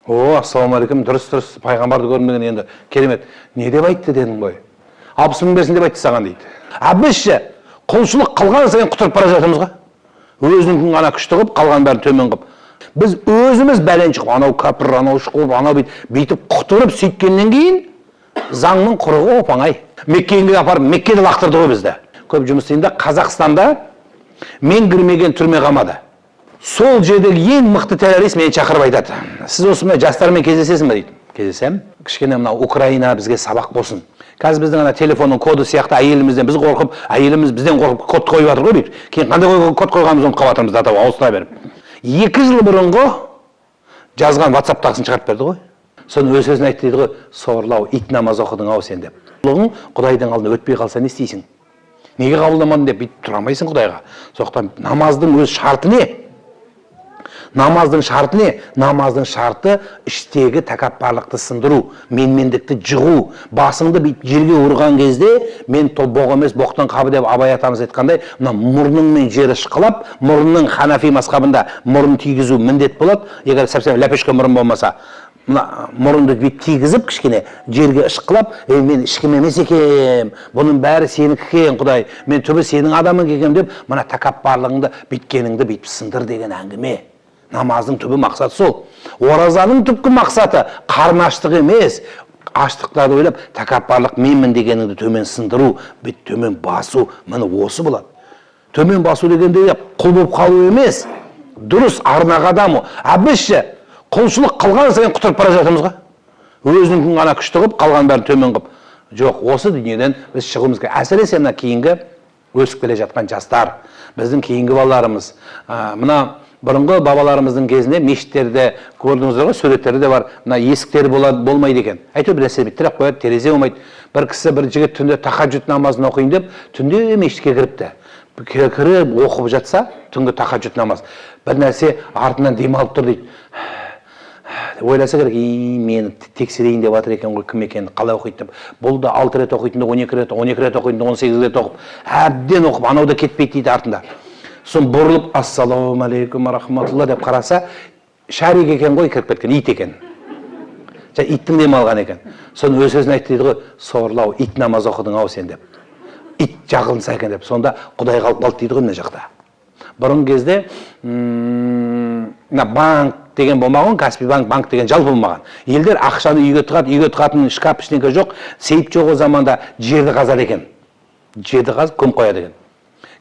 Ассалаумағалейкум, дұрыс, пайғамбарды көрмеген енді керемет. Не деп айтты дедің ғой? 60 мың берсін деп айтты саған дейді. Біздше құлшылық қылған сайын құтырып бара жатырмыз ғой. Өзінікін ғана күшті қылып, қалған бәрін төмен қылып. Біз өзіміз бәленші қылып, анау кәпір, анау шықылып, анау бүйтіп құтырып сөйткеннен кейін заңның құрығы оп-оңай. Меккеге апарып, Меккеде лақтырды ғой бізді. Көп жұмыс істеймін, Қазақстанда мен кірмеген түрме қалмады. Сол жердегі ең мықты террорист мені шақырып айтады. Сіз осындай жастармен кездесесің бе дейді. Кездесем. Кішкене мына Украина бізге сабақ болсын. Қазір біздің ана телефонның коды сияқты әйелімізден біз қорқып, әйеліміз бізден қорқып код қойып жатыр ғой дейді. Кейін қандай код қойғанымызды ұмытып қалып жатырмыз да ауыстыра беріп. 2 жыл бұрынғы жазған WhatsApp-тағысын шығарып берді ғой. Соны өз сөзін айтты дейді ғой, сорлау, ит намаз оқыдың ау сен деп. Құдайдың алдына өтпей қалса не істейсің? Неге қабылдамадың деп бүйтіп тұра алмайсың Құдайға. Сондықтан намаздың өз шарты не? Намаздың шарты не? Намаздың шарты іштегі тәкаппарлықты сындыру, менмендікті жығу, басыңды жерге ұрған кезде мен боқ емес боқтан қабы деп Абай атамыз айтқандай, мына мұрныңмен жері шықылап, мұрнның Ханафи мазхабында мұрын тигізу міндет болады. Егер сәпсем ләпешке мұрын болмаса, мына мұрынды бүйтіп тигізіп кішкене жерге ышқылап, мен ешкім емес екем, бұның бәрі сенікі екен Құдай, мен түбі сенің адамың екем деп, мына тәкаппарлығыңды бүйткеніңді бүйтіп сындыр деген әңгіме. Намаздың түбі мақсаты сол. Оразаның түпкі мақсаты қарын аштық емес, аштықтарды ойлап, тәкаппарлық менмін дегеніңді төмен сындыру, бүйт төмен басу, міне осы болады. Төмен басу дегенде құл болып қалу емес, дұрыс арнаға даму. Біздше құлшылық қылған сайын құтырып бара жатырмыз ғой. Өзінікін ғана күшті қылып, қалған бәрін төмен қылып. Жоқ, осы дүниеден біз шығуымыз керек. Әсіресе мына кейінгі өсіп келе жатқан жастар, біздің кейінгі балаларымыз, мына бұрынғы бабаларымыздың кезінде мешіттерде көрдіңіздер ғой, суреттерде де бар, мына есіктері болмайды екен. Әйтеуір бір нәрсе тіреп қояды, терезе болмайды. Бір кісі бір жігіт түнде тахаджуд намазын оқиын деп, түнде мешітке кіріпті. Кіріп оқып жатса, түнгі тахаджуд намаз. Бір нәрсе артынан демалып тұр дейді. Ойласа керек, мені тексерейін деп жатыр екен ғой, кім екенін, қалай оқиды деп. Бұл да 6 рет оқитынды, 12 рет оқитынды, 18 рет оқып, әбден оқып, анау да кетпейді дейді артында. Сон бұрылып, ассалаумағалейкум рахматулла деп қараса, шарик екен ғой, кіріп кеткен, ит екен. Иттің демалған екен. Сон өз сөзін айтты дейді ғой, сорлау, ит намаз оқыдың ау сен деп. Ит жағылынса екен деп. Сонда Құдай қалып қалды дейді ғой мына жақта. Бұрын кезде банк деген болмаған, Каспий банк деген жалпы болмаған. Елдер ақшаны үйге тығатын шкаф ештеңе жоқ, сейіп жоқ о заманда жерді қазады екен. Жерді қазып көм қояды екен.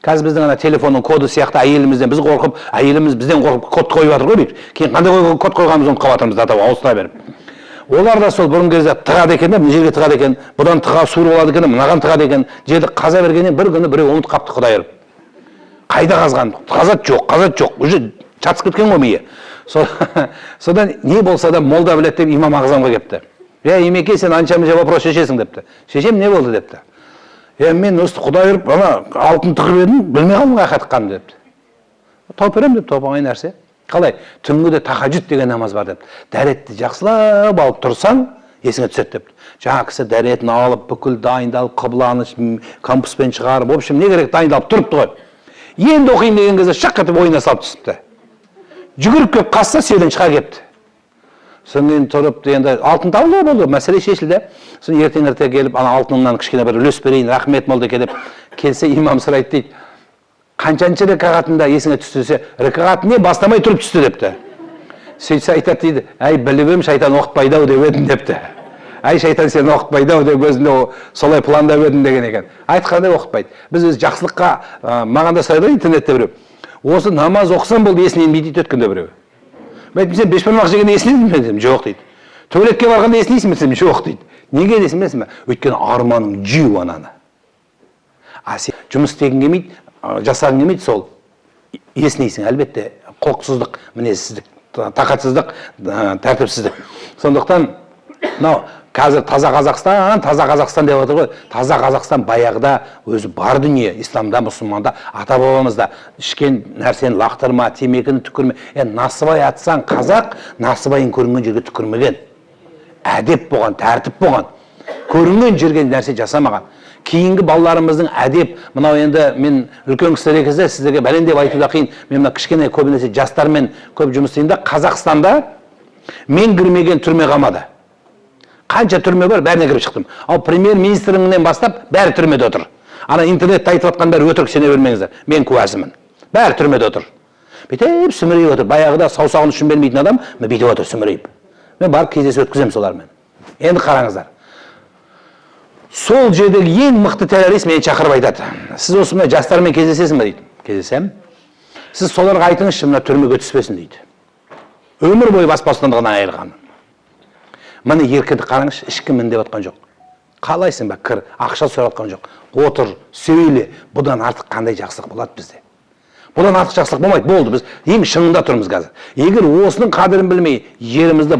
Қазір біздің ана телефонның коды сияқты әйелімізден біз қорқып, әйеліміз бізден қорқып код қойып жатыр ғой дейді. Кейін қандай код қойғанымызды ұмытып қалып жатырмыз да ауыстыра беріп. Олар да сол бұрын кезде тығады екен, мына жерге тығады екен, бұдан тыға суырып алады екен, мынаған тығады екен. Жерді қаза бергеннен бір күні біреу ұмытып қапты Құдай ұрып. Қайда қазған? Қазат жоқ. Уже шатысып кеткен ғой миы. Содан не болса да молда біледі деп имам ағзамға кепті. Емеке, сен анша-мұнша вопрос шешесің депті. Шешем не болды депті. Мен осы Құдай ұрып, алтын тығып едім, білмей қалдым қай қатыққанымды депті. Тауып берем деп, тауып оңай нәрсе. Қалай? Түнгі тахаджуд деген намаз бар депті. Дәретті жақсылап алып тұрсаң, есіңе түседі депті. Жаңа кісі дәретін алып, бүкіл дайындалып, қыбланы кампуспен шығарып, в общем, не керек дайындалып тұрыпты ғой. Енді оқиын деген кезде шақ етіп ойына салып түсіпті. Жүгіріп кеп қасса селен шыға кепті. Сонымен тұрып, енді алтын табылды болды, мәселе шешілді. Сон ертең-ерте келіп, ана алтынымнан кішкене бір үлес берейін, рахмет молда деп келсе, имам сұрайды дейді. Қаншаншы рекағатында есіңе түсті десе, рекағат не бастамай тұрып түсті депті. Сөйтсе айтады дейді, әй біліп шайтан оқытпайды ау деп едім депті. Әй шайтан сені оқытпайды ау деп өзінде солай пландап едім деген екен. Айтқандай оқытпайды. Біз өз жақсылыққа, маған да сұрайды интернетте біреу. Осы намаз оқысам болды есінен бейдейді өткенде біреу. Мен сен бешбармақ жегенде есінесің бе? Жоқ дейді. Туалетке барғанда есінесің бе? Жоқ дейді. Неге есінесің бе? Өйткені арманың жеу ананы. Сен жұмыс істегің келмейді, жасағың келмейді, сол есінесің. Әлбетте құлықсыздық, мінезсіздік, тақатсыздық, тәртіпсіздік. Сондықтан қазір таза Қазақстан деп отыр ғой. Таза Қазақстан баяғыда өзі бар дүние, исламда, мұсылманда, ата бабамызда ішкен нәрсені лақтырма, темекіні түкірме. Насыбай атсаң қазақ, насыбайын көрінген жерге түкірмеген. Әдеп болған, тәртіп болған. Көрінген жерге нәрсе жасамаған. Кейінгі балаларымыздың әдеп, мынау енді мен үлкен кісілер кезде сіздерге бәлен деп айтуда қиын. Мен мына кішкене көбінесе жастармен көп жұмыс істеймін да, Қазақстанда Мен кірмеген түрме қалмады. Қанша түрме бар, бәріне кіріп шықтым. Ал премьер-министрінен бастап бәрі түрмеде отыр. Ана интернетте айтып жатқан бәрі өтірік, сене бермеңіздер. Мен куәсімін. Бәрі түрмеде отыр. Бүйтіп сүмірейіп отыр. Баяғыда саусағын ұшын бермейтін адам бүйтіп отыр сүмірейіп. Мен барып кездесу өткіземін солармен. Енді қараңыздар. Сол жердегі ең мықты террорист мені шақырып айтады. Сіз осы мына жастармен кездесесің бе дейді. Кездесем. Сіз соларға айтыңызшы, мына түрмеге түспесін дейді. Өмір бойы бас бостандығынан айырған. Міне еркіндік қараңызшы, ешкім міндеп отқан жоқ. Қалайсың ба, кір, ақша сұрап отқан жоқ. Отыр, сөйле. Бұдан артық қандай жақсылық болады бізде? Бұдан артық жақсылық болмайды, болды, біз ең шыңында тұрмыз қазір. Егер осының қадірін білмей, жерімізді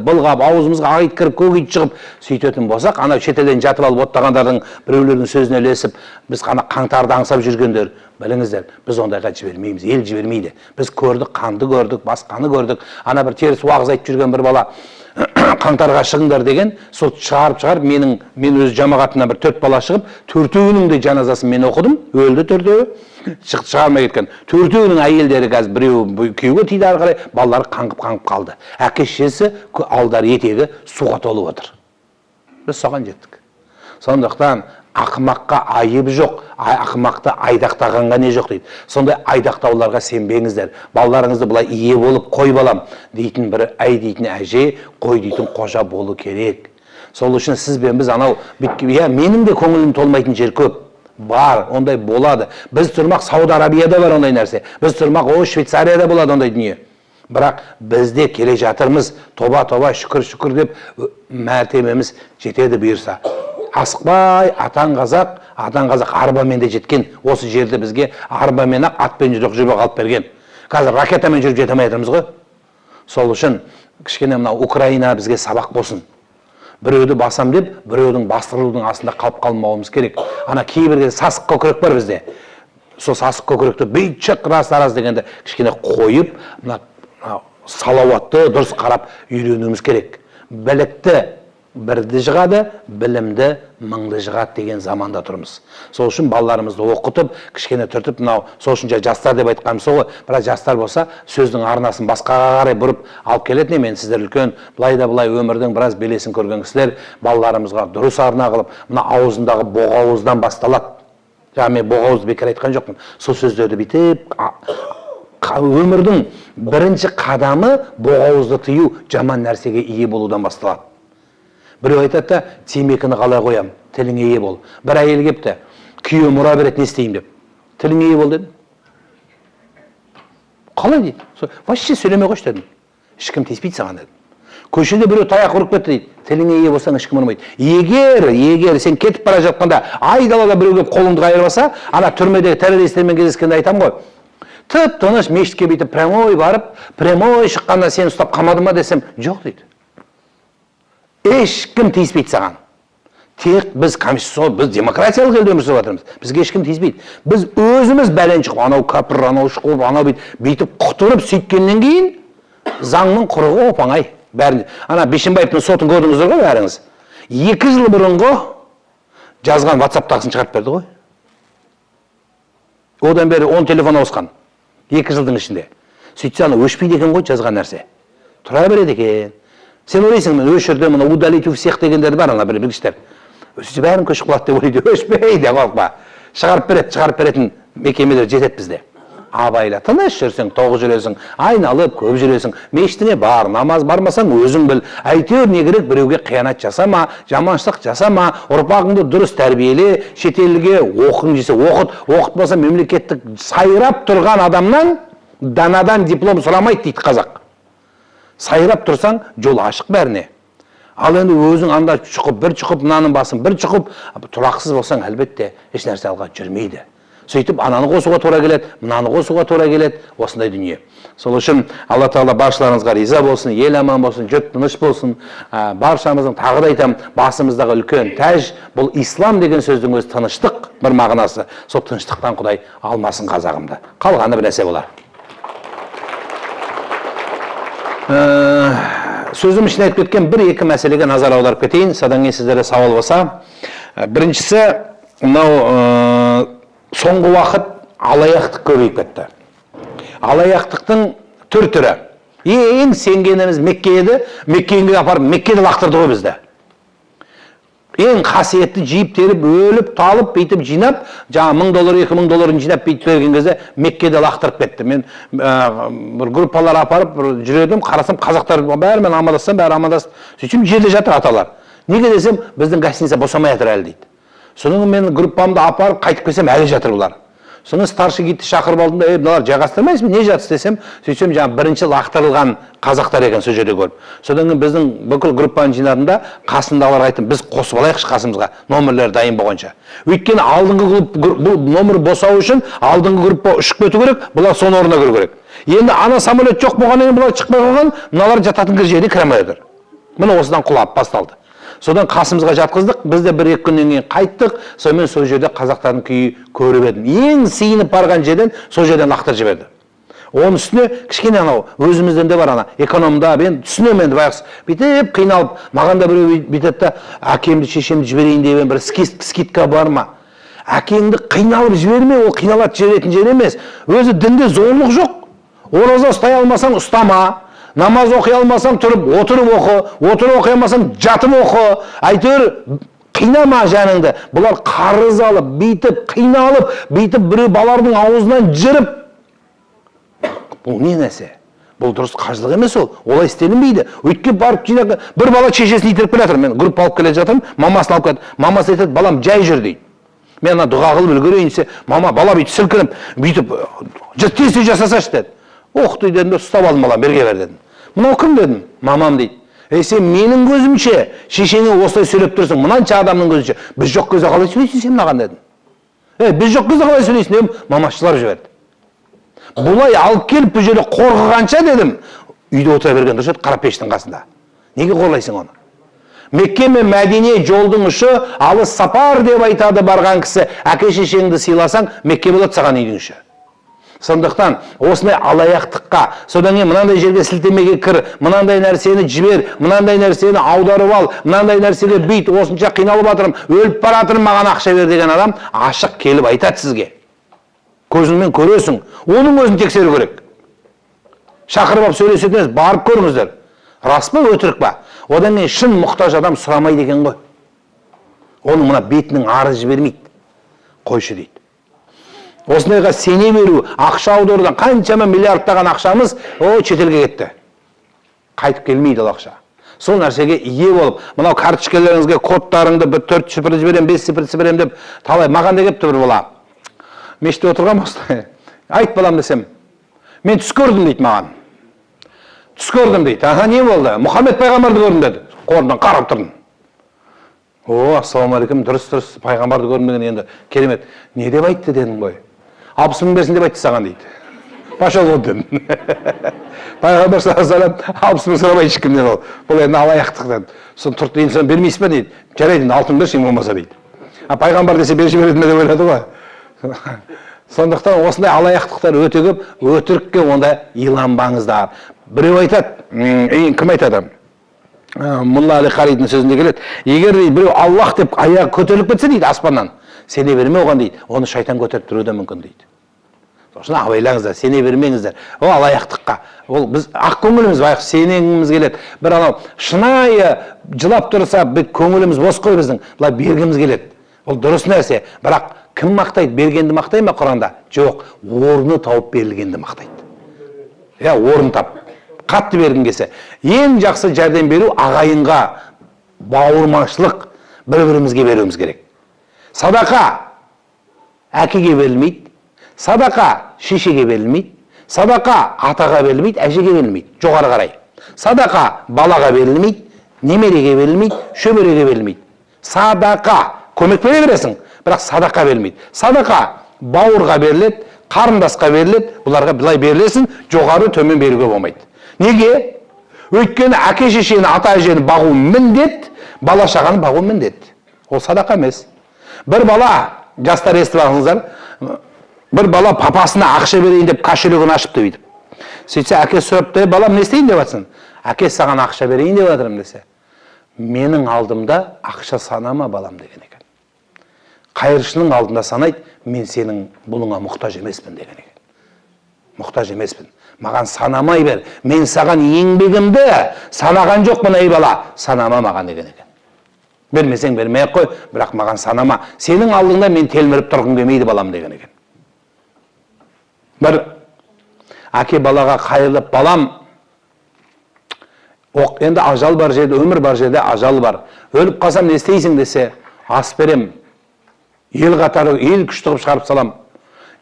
былғап, аузымызға ақ ит кіріп, көк ит шығып, сөйтетін болсақ, анау шетелден жатып алып оттағандардың біреулердің сөзіне ілесіп, біз қана қаңтарды аңсап жүргендер, біліңіздер, біз ондайға жібермейміз, ел жібермейді. Біз көрдік, қанды көрдік, басқаны көрдік. Ана бір теріс уағыз айтып жүрген бір бала, қаңтарға шығыңдар деген, сол шығарып, мен өз жамағатымнан бір 4 бала шығып, 4-інің де жаназасын мен оқыдым, өлді 4-і, шығармай кеткен. 4-інің әйелдері қазір біреу күйеуге тиді, ары қарай балалары қаңғып қалды. Әке-шешесі алдары етегі суға толып отыр. Біз соған жеттік. Сондықтан ақымаққа айыбы жоқ, ақымақты айдақтағанға не жоқ дейді. Сондай айдақтауларға сенбеңіздер. Балаларыңызды бұлай ие болып, қой балам дейтін бір әй дейтін әже, қой дейтін қожа болу керек. Сол үшін сіз бен біз анау менің де көңілім толмайтын жер көп. Бар, ондай болады. Біз тұрмақ Сауд Арабияда бар ондай нәрсе. Біз тұрмақ Швейцарияда болады ондай дүние. Бірақ бізде келе жатырмыз, тоба, шүкір деп мәртебеміз жетеді бұйырса. Асықпай, атан қазақ арбамен де жеткен. Осы жерде бізге арбамен ақ атпен жүріп қалып берген. Қазір ракетамен жүріп жете алмай жатырмыз ғой. Сол үшін кішкене мына Украина бізге сабақ болсын. Біреуді басам деп, біреудің бастырылудың астында қалып қалмауымыз керек. Ана кейбірге сасық көкірек бар бізде. Сол сасық көкіректі бейчік рас дегенде кішкене қойып, салауатты дұрыс қарап үйренуіміз керек. Білікті бірді жығады, білімді мыңды жығады деген заманда тұрмыз. Сол үшін балаларымызды оқытып, кішкене түртіп, сол үшін жастар деп айтқанымыз сол ғой. Бірақ жастар болса, сөздің арнасын басқаға қарай бұрып алып келетін. Мен сіздер үлкен, былай да былай өмірдің біраз белесін көрген кісілер, балаларымызға дұрыс арна қылып, мына аузындағы боғауыздан басталады. Мен боғауызды бекер айтқан жоқпын. Сол сөздерді бүйтіп, өмірдің бірінші қадамы боғауызды тыю, жаман нәрсеге ие болудан басталады. Біреу айтады да, темекіні қалай қоям, тіліңе ие бол. Бір әйел кепті, күйеуі мұра береді, не істеймін деп. Тіліңе ие бол дедім. Қалай дейді? Вообще сөйлемей қойшы дедім. Ешкім теспейді саған дедім. Көшеде біреу таяқ ұрып кетті дейді. Тіліңе ие болсаң ешкім ұрмайды. Егер сен кетіп бара жатқанда, айдалада біреу кеп қолыңды қайырбаса, ана түрмедегі террористермен кездескенде айтам ғой. Тып-тыныш мешітке бүйтіп прямой барып, прямой шыққанда сені ұстап қамады ма десем, жоқ дейді. Ешкім тиіспейді саған. Тек біз біз демократиялық елде өмір сүріп жатырмыз. Бізге ешкім тиіспейді. Біз өзіміз бәлен шығып, анау кәпір, анау шұқып, анау бүйтіп құтырып сөйткеннен кейін заңның құрығы оп-оңай. Ана Бишімбаевтың сотын көрдіңіздер ғой бәріңіз. 2 жыл бұрынғы жазған WhatsApp-тағысын шығарып берді ғой. Одан бері 10 телефон ауысқан. 2 жылдың ішінде. Сөйтсе ана өшпейді екен ғой жазған нәрсе. Тұра береді екен. Сен ойлайсың, мен өшірді, мұны удалить у всех дегендер бар, ана бір білгіштер. Өшсе бәрін көшіп қалады деп ойлайды. Өшпейді, қорықпа. Шығарып беретін мекемелер жетеді бізде. Абайла, тыныш жүрсің, тоғы жүресің, айналып, көп жүресің, мешітіне бар, намаз бармасаң өзің біл. Әйтеуір не керек, біреуге қиянат жасама, жаманшылық жасама, ұрпағыңды дұрыс тәрбиеле, шетелге оқың десе оқыт, оқытпаса мемлекеттік сайрап тұрған адамнан данадан диплом сұрамайды дейді қазақ. Сайрап тұрсаң, жол ашық бәріне. Ал енді өзің анда шұқып, бір шұқып, мынаның басын бір шұқып, тұрақсыз болсаң, әлбетте еш нәрсе алға жүрмейді. Сөйтіп, ананы қосуға тура келеді, мынаны қосуға тура келеді, осындай дүние. Сол үшін Алла Тағала баршаларыңызға риза болсын, ел аман болсын, жұрт тыныш болсын. Баршамыздың тағы да айтам, басымыздағы үлкен тәж, бұл ислам деген сөздің өзі тыныштық бір мағынасы. Сол тыныштықтан Құдай алмасын қазағымды. Қалғаны бір нәрсе болар. Сөзім ішіне айтып кеткен бір-екі мәселеге назар аударып кетейін, содан кейін сіздерде сауал болса. Біріншісі, мынау соңғы уақыт алаяқтық көбейіп кетті. Алаяқтықтың түр-түрі. Ең сенгеніміз Мекке еді, Меккеге апарып, Меккеде лақтырды ғой бізді. Ең қасиетті жиып теріп, өліп, талып, бейтіп жинап, жаңа $1000, $2000 жинап бейтіп берген кезде Меккеде лақтырып кетті. Мен бір группалар апарып жүредім, қарасам, қазақтар бәрімен амандассам, бәрі амандасып, сөйтсем жерде жатыр аталар. Неге десем, біздің гостиница босамай жатыр әлі дейді. Соның мен группамды апарып қайтып келсем, әлі жатыр бұлар. Соны старший гидті шақырып алдым да, мыналар жайғастырмайсыз ба, не жатсыз десем, сөйтсем жаңа бірінші лақтырылған қазақтар екен сол жерде көріп. Содан кейін біздің бүкіл группаны жинадым қасындағыларға айттым, біз қосып алайықшы қасымызға, номерлері дайын болғанша. Өйткені алдыңғы бұл номер босау үшін алдыңғы группа ұшып кету керек, бұлар соның орнына кіру керек. Енді ана самолет жоқ болғаннан кейін бұлар шықпай қалған, мыналар жататын жеріне кіре алмай отыр. Міне осыдан құлап басталды. Содан қасымызға жатқыздық, біз де 1-2 күннен кейін қайттық, сонымен сол жерде қазақтардың күйі көріп едім. Ең сиынып барған жерден сол жерден лақтырып жіберді. Оның үстіне кішкене анау өзімізден де бар ана экономда, мен түсінемін енді байғыз. Бүйтіп қиналып, маған да біреу бүйтеді да, әкемді, шешемді жіберейін деп бір скидка бар ма? Әкеңді қиналып жіберме, ол қиналат жіберетін жер емес. Өзі дінде зорлық жоқ. Ораза ұстай алмасаң ұстама. Намаз оқи алмасаң тұрып, отырып оқы, отырып оқи алмасаң жатып оқы. Әйтеуір қинама жаныңды. Бұлар қарыз алып, бейтіп, қиналып, бейтіп біреу балардың аузынан жырып. Бұл не нәрсе? Бұл дұрыс қажылық емес ол. Олай істелінбейді. Өйтке барып жинақ, бір бала шешесін итеріп келе жатыр. Мен группа алып келе жатырмын, мамасын алып келеді. Мамасы айтады, балам жай жүр дейді. Мен ана дұға қылып үлгерейін десе, мама бала бүйтіп сілкініп, бүйтіп тез жасасашы деді. Оқ дедім де ұстап алдым балам, берге бер дедім. Мынау кім дедім? Мамам дейді. Сен менің көзімше, шешеңе осылай сөйлеп тұрсың, мынанша адамның көзінше, біз жоқ кезде қалай сөйлейсің сен мынаған дедім. Біз жоқ кезде қалай сөйлейсің дедім, мама жылап жіберді. Бұлай алып келіп бұл жерде қорғығанша дедім, үйде отыра берген дұрыс еді, Қарапештің қасында. Неге қорлайсың оны? Мекке мен Мәдине жолдың ұшы алыс сапар деп айтады барған кісі, әке шешеңді сыйласаң, Мекке болады саған үйдің іші. Сондықтан осындай алаяқтыққа, содан кейін мынандай жерге сілтемеге кір, мынандай нәрсені жібер, мынандай нәрсені аударып ал, мынандай нәрсеге бүйт, осынша қиналып жатырмын, өліп бара жатырмын, маған ақша бер деген адам ашық келіп айтады сізге. Көзіңмен көресің, оның өзін тексеру керек. Шақырып алып сөйлесетініз, барып көріңіздер. Рас па, өтірік па? Одан кейін шын мұқтаж адам сұрамайды екен ғой. Оның мына бетінің арыз жібермейді. Қойшы дейді. Осындайға сене беру, ақша аударудан қаншама миллиардтаған ақшамыз шетелге кетті. Қайтып келмейді ол ақша. Сол нәрсеге ие болып, мынау карточкаларыңызға кодтарыңды 4 цифр жіберем, 5 цифр жіберем деп талай маған да кепті бір бала. Мешітте отырған осылай. Айт балам десем, мен түс көрдім дейді маған. Түс көрдім дейді. Не болды? Мұхаммед пайғамбарды көрдім деді. Қорымдан қарап тұрдым. Ассалаумағалейкум, дұрыс пайғамбарды көрдім деген енді керемет. Не деп айтты дедің ғой? 60 мың берсін деп айтты саған дейді. Пошел вот дедім. Пайғамбар саллаллаху 60 мың сұрамай ешкімнен ол. Бұл енді алаяқтық деді. Соны тұрды енді сен бермейсіз бе дейді. Жарайды енді 60 мың берші болмаса дейді. Пайғамбар десе берші береді ме деп ойлады ғой. Сондықтан осындай алаяқтықтар өте көп, өтірікке онда иланбаңыздар. Біреу айтады, кім айтады? Мұлла Али Қаридің сөзінде келеді. Егер дейді, біреу Аллах деп аяғы көтеріліп кетсе дейді аспаннан, сене берме оған дейді, оны шайтан көтеріп тұруы да мүмкін дейді. Сосын абайлаңыздар, сене бермеңіздер. Ол алаяқтыққа. Ол біз ақ көңіліміз байық сенеңіміз келеді. Бір анау шынайы жылап тұрса, көңіліміз бос қой біздің, былай бергіміз келеді. Ол дұрыс нәрсе. Бірақ кім мақтайды? Бергенді мақтай ма Құранда? Жоқ, орны тауып берілгенді мақтайды. Орын тап. Қатты бергің келсе. Ең жақсы жәрдем беру ағайынға бауырмашылық бір-бірімізге беруіміз керек. Садақа әкеге берілмейді. Садақа шешеге берілмейді. Садақа атаға берілмейді, әжеге берілмейді. Жоғары қарай. Садақа балаға берілмейді, немереге берілмейді, шөбереге берілмейді. Садақа көмек бере бересің, бірақ садақа берілмейді. Садақа бауырға беріледі, қарындасқа беріледі, бұларға былай берілесің, жоғары төмен беруге болмайды. Неге? Өйткені әке шешені, ата әжені бағу міндет, бала шағаны бағу міндет. Ол садақа емес. Бір бала, жастар естіп алыңыздар, бір бала папасына ақша берейін деп кошелегін ашыпты бүйтіп. Сөйтсе әке сұрапты, балам не істейін деп жатсың? Әке саған ақша берейін деп жатырмын десе. Менің алдымда ақша санама балам деген екен. Қайыршының алдында санайды, мен сенің бұлыңа мұқтаж емеспін деген екен. Мұқтаж емеспін. Маған санамай бер. Мен саған еңбегімді санаған жоқпын, ей бала. Санама маған деген екен. Бермесең бермей ақ қой, бірақ маған санама. Сенің алдыңда мен телміріп тұрғым келмейді балам деген екен. Бір әке балаға қайырылып, балам, енді ажал бар жерде, өмір бар жерде ажал бар. Өліп қалсам не істейсің десе, ас берем. Ел қатары, ел күшті қылып шығарып салам.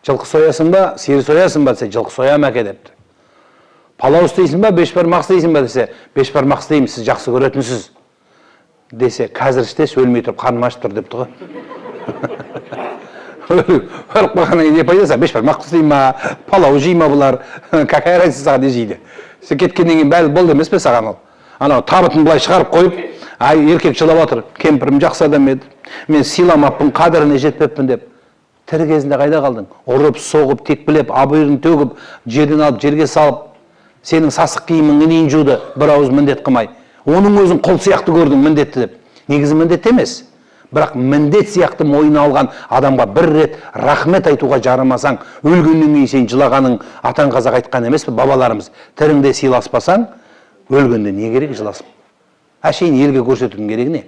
Жылқы соясың ба, сиыр соясың ба десе, жылқы соям әке депті. Палау істейсің ба, бешбармақ істейсің ба десе, бешбармақ істеймін, сіз жақсы көретінсіз десе, қазір іштес, өлмей тұрып қарным ашып тұр депті ғой. Өліп қалғаннан кейін не пайдасы? Бешбармақ істеймін ма, палау жей ма бұлар, какая разница саған не жейді? Сен кеткеннен кейін бәрі болды емес пе саған ол? Анау табытын былай шығарып қойып, еркек жылап отыр, кемпірім жақсы адам еді, мен сыйламаппын, қадіріне жетпеппін деп. Тірі кезінде қайда қалдың? Ұрып, соғып, текпілеп, абыройын төгіп, жерден алып, жерге салып, сенің сасық киіміңнен дейін жуды, бір ауыз міндет қылмай. Оның өзін қол сияқты көрдің міндетті деп. Негізі міндет емес. Бірақ міндет сияқты мойнына алған адамға бір рет рахмет айтуға жарамасаң, өлгеннен кейін сен жылағаның атаң қазақ айтқан емес пе, бабаларымыз. Тіріңде сыйласпасаң, өлгенде не керек жыласып? Әшейін елге көрсетудің керек не?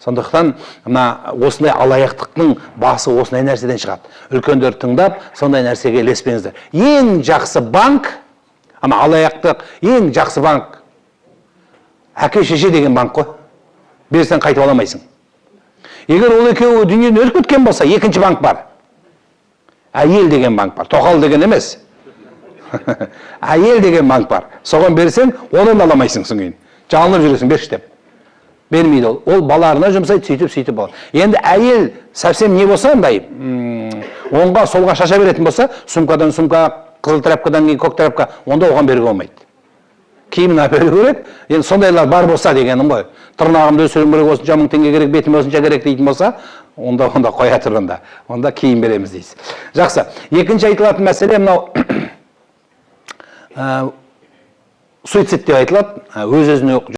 Сондықтан осындай алаяқтықтың басы осындай нәрседен шығады. Үлкендер тыңдап, сондай нәрсеге ілеспеңіздер. Ең жақсы банк, алаяқтық, ең жақсы банк әке-шеше деген банк қой. Берсең қайтып аламайсың. Егер ол екеуі дүниеден өліп кеткен болса, екінші банк бар. Әйел деген банк бар. Тоқал деген емес. Әйел деген банк бар. Соған берсең, одан аламайсың соң кейін. Жалынып жүресің, берші деп. Бермейді ол. Ол балаларына жұмсайды, сөйтіп болады. Енді әйел совсем не болса, оңға солға шаша беретін болса, сумкадан сумка, қызыл тряпкадан кейін көк тряпка, онда оған беруге болмайды. Киімін әперу керек. Енді сондайлар бар болса дегенім ғой. Тырнағымды өсіруім керек, осынша мың теңге керек, бетім осынша керек дейтін болса, онда қоя тұрғанда. Онда киім береміз дейсіз. Жақсы. Екінші айтылатын мәселе мынау суицид деп айтылады. Өз-өзіне